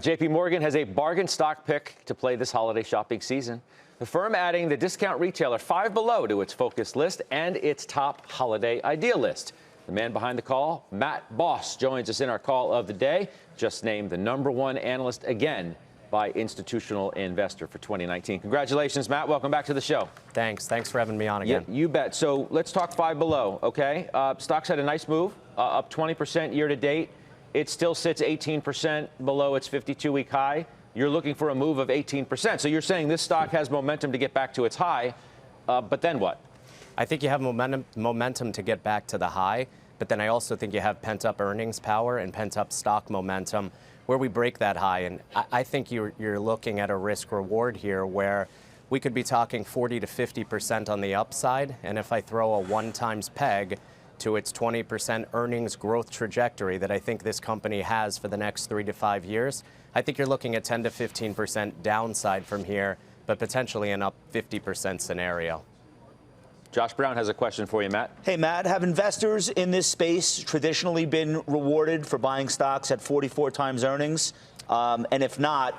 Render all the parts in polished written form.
JP Morgan has a bargain stock pick to play this holiday shopping season. The firm adding the discount retailer Five Below to its focus list and its top holiday idea list. The man behind the call, Matt Boss, joins us in our call of the day. Just named the #1 analyst again by Institutional Investor for 2019. Congratulations, Matt. Welcome back to the show. Thanks for having me on again. Yeah, you bet. So let's talk Five Below, okay? Stocks had a nice move, up 20% year to date. It still sits 18% below its 52-week high. You're looking for a move of 18%. So you're saying this stock has momentum to get back to its high, but then what? I think you have momentum to get back to the high, but then I also think you have pent-up earnings power and pent-up stock momentum where we break that high. And I think you're looking at a risk-reward here where we could be talking 40 to 50% on the upside. And if I throw a 1 times peg to its 20% earnings growth trajectory that I think this company has for the next 3 to 5 years, I think you're looking at 10 to 15% downside from here, but potentially an up 50% scenario. Josh Brown has a question for you, Matt. Hey, Matt, have investors in this space traditionally been rewarded for buying stocks at 44 times earnings? And if not,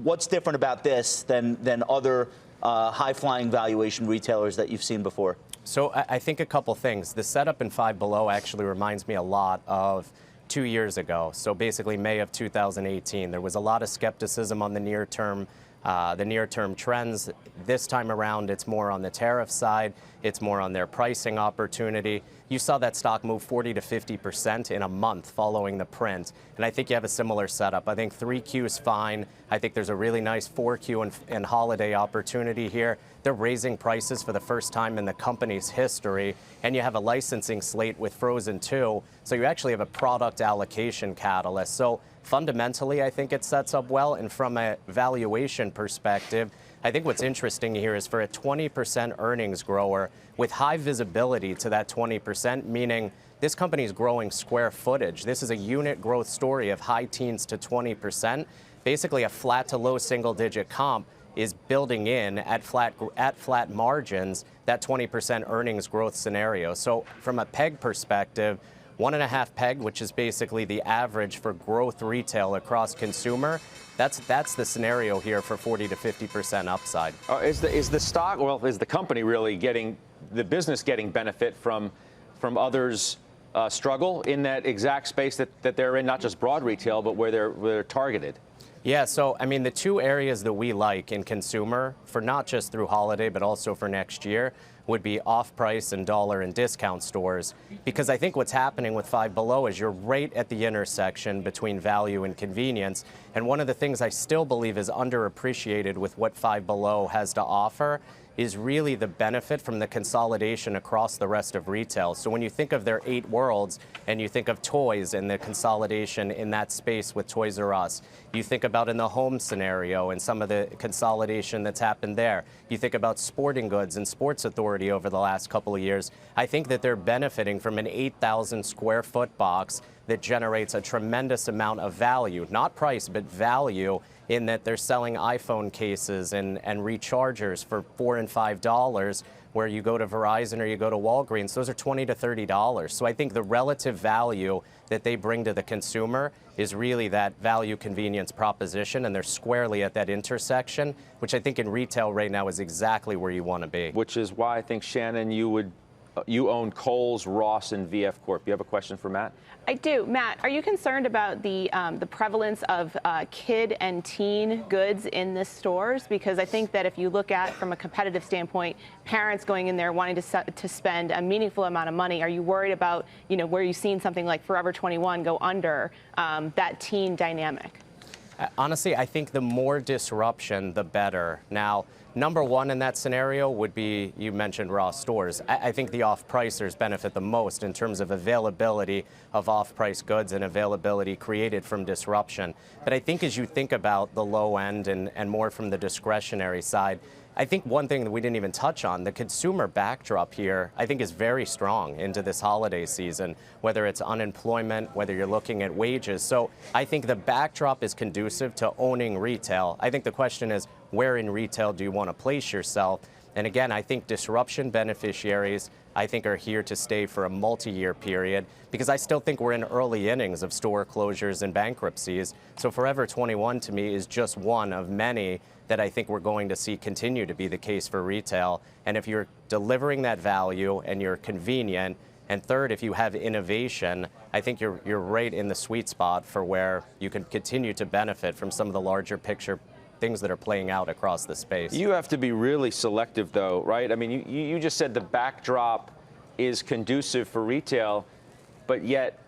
what's different about this than other high-flying valuation retailers that you've seen before? So I think a couple things. The setup in Five Below actually reminds me a lot of 2 years ago. So basically May of 2018, there was a lot of skepticism on the near-term trends. This time around, it's more on the tariff side. It's more on their pricing opportunity. You saw that stock move 40 to 50% in a month following the print. And I think you have a similar setup. I think 3Q is fine. I think there's a really nice 4Q and holiday opportunity here. They're raising prices for the first time in the company's history. And you have a licensing slate with Frozen 2. So you actually have a product allocation catalyst. So fundamentally, I think it sets up well. And from a valuation perspective, I think what's interesting here is for a 20% earnings grower with high visibility to that 20%, meaning this company is growing square footage. This is a unit growth story of high teens to 20%. Basically, a flat to low single-digit comp is building in at flat margins that 20% earnings growth scenario. So from a PEG perspective, 1.5 PEG, which is basically the average for growth retail across consumer, that's the scenario here for 40 to 50% upside. Is the stock, well, is the company really getting, the business getting benefit from others' struggle in that exact space that they're in, not just broad retail, but where they're targeted? Yeah, so I mean, the two areas that we like in consumer, for not just through holiday, but also for next year, would be off-price and dollar and discount stores. Because I think what's happening with Five Below is you're right at the intersection between value and convenience. And one of the things I still believe is underappreciated with what Five Below has to offer is really the benefit from the consolidation across the rest of retail. So when you think of their 8 worlds and you think of toys and the consolidation in that space with Toys R Us, you think about in the home scenario and some of the consolidation that's happened there. You think about sporting goods and Sports Authority over the last couple of years. I think that they're benefiting from an 8,000 square foot box that generates a tremendous amount of value, not price, but value, in that they're selling iPhone cases and rechargers for $4 and $5, where you go to Verizon or you go to Walgreens, those are $20 to $30. So I think the relative value that they bring to the consumer is really that value convenience proposition, and they're squarely at that intersection, which I think in retail right now is exactly where you want to be. Which is why I think, Shannon, you own Kohl's, Ross, and VF Corp. You have a question for Matt? I do. Matt, are you concerned about the prevalence of kid and teen goods in the stores? Because I think that if you look at, from a competitive standpoint, parents going in there wanting to spend a meaningful amount of money, are you worried about, where you've seen something like Forever 21 go under that teen dynamic? Honestly, I think the more disruption, the better. Now, number one in that scenario would be, you mentioned Ross stores. I think the off-pricers benefit the most in terms of availability of off-price goods and availability created from disruption. But I think as you think about the low end and more from the discretionary side, I think one thing that we didn't even touch on, the consumer backdrop here, I think is very strong into this holiday season, whether it's unemployment, whether you're looking at wages. So I think the backdrop is conducive to owning retail. I think the question is, where in retail do you want to place yourself? And again, I think disruption beneficiaries, I think, are here to stay for a multi-year period, because I still think we're in early innings of store closures and bankruptcies. So Forever 21 to me is just one of many that I think we're going to see continue to be the case for retail. And if you're delivering that value and you're convenient, and third, if you have innovation, I think you're right in the sweet spot for where you can continue to benefit from some of the larger picture things that are playing out across the space. You have to be really selective, though, right? I mean, you just said the backdrop is conducive for retail, but yet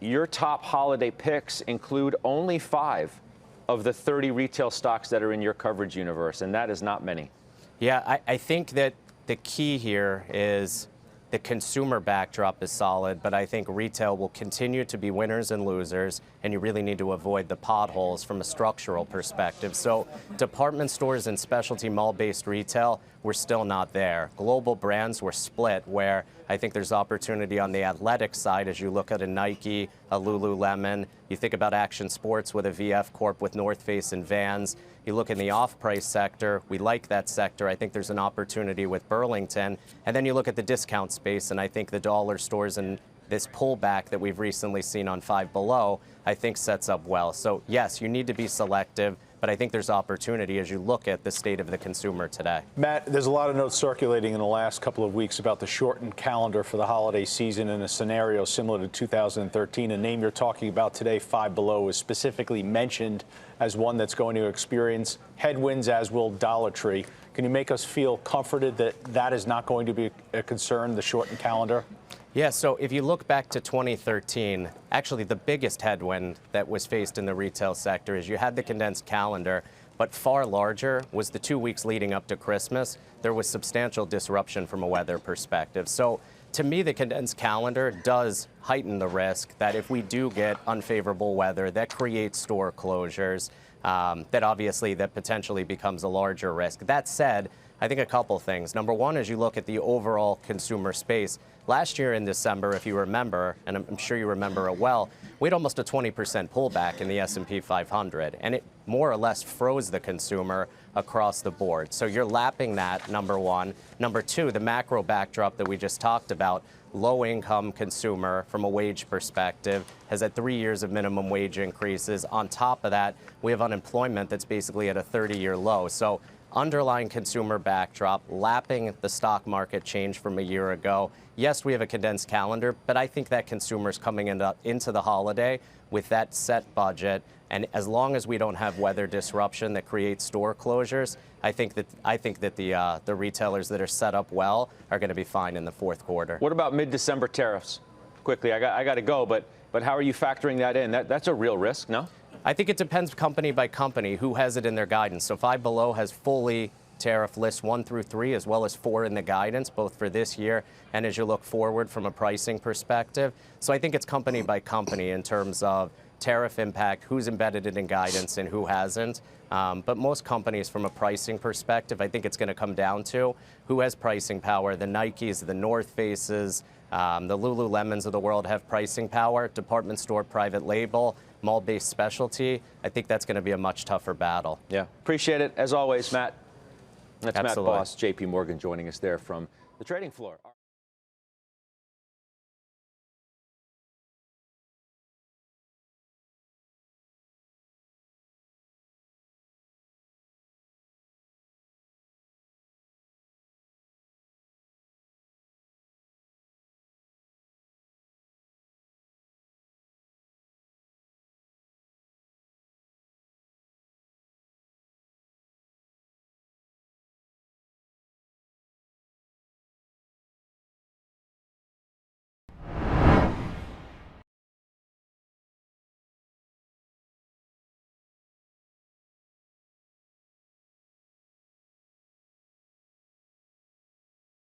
your top holiday picks include only 5 of the 30 retail stocks that are in your coverage universe, and that is not many. Yeah, I think that the key here is the consumer backdrop is solid, but I think retail will continue to be winners and losers, and you really need to avoid the potholes from a structural perspective. So department stores and specialty mall-based retail, we're still not there. Global brands were split, where I think there's opportunity on the athletic side as you look at a Nike, a Lululemon. You think about action sports with a VF Corp with North Face and Vans. You look in the off-price sector, we like that sector. I think there's an opportunity with Burlington. And then you look at the discount space, and I think the dollar stores and this pullback that we've recently seen on Five Below, I think sets up well. So yes, you need to be selective, but I think there's opportunity as you look at the state of the consumer today. Matt, there's a lot of notes circulating in the last couple of weeks about the shortened calendar for the holiday season in a scenario similar to 2013. A name you're talking about today, Five Below, is specifically mentioned as one that's going to experience headwinds, as will Dollar Tree. Can you make us feel comforted that that is not going to be a concern, the shortened calendar? Yeah, so if you look back to 2013, actually the biggest headwind that was faced in the retail sector is you had the condensed calendar, but far larger was the 2 weeks leading up to Christmas. There was substantial disruption from a weather perspective. So to me, the condensed calendar does heighten the risk that if we do get unfavorable weather that creates store closures, that obviously that potentially becomes a larger risk. That said, I think a couple things. Number one, as you look at the overall consumer space, last year in December, if you remember, and I'm sure you remember it well, we had almost a 20% pullback in the S&P 500, and it more or less froze the consumer across the board. So you're lapping that, number one. Number two, the macro backdrop that we just talked about, low-income consumer from a wage perspective has had 3 years of minimum wage increases. On top of that, we have unemployment that's basically at a 30-year low. So underlying consumer backdrop, lapping the stock market change from a year ago. Yes, we have a condensed calendar, but I think that consumer's coming into the holiday with that set budget. And as long as we don't have weather disruption that creates store closures, I think that the retailers that are set up well are going to be fine in the fourth quarter. What about mid-December tariffs? Quickly, I got to go, but how are you factoring that in? That's a real risk, no? I think it depends company by company who has it in their guidance. So Five Below has fully tariff lists 1 through 3, as well as 4 in the guidance, both for this year and as you look forward from a pricing perspective. So I think it's company by company in terms of tariff impact, who's embedded it in guidance and who hasn't. But most companies from a pricing perspective, I think it's going to come down to who has pricing power. The Nikes, the North Faces, the Lululemons of the world have pricing power. Department store, private label, mall-based specialty, I think that's going to be a much tougher battle. Yeah, appreciate it. As always, Matt. That's Absolutely. Matt Boss, JP Morgan, joining us there from the trading floor.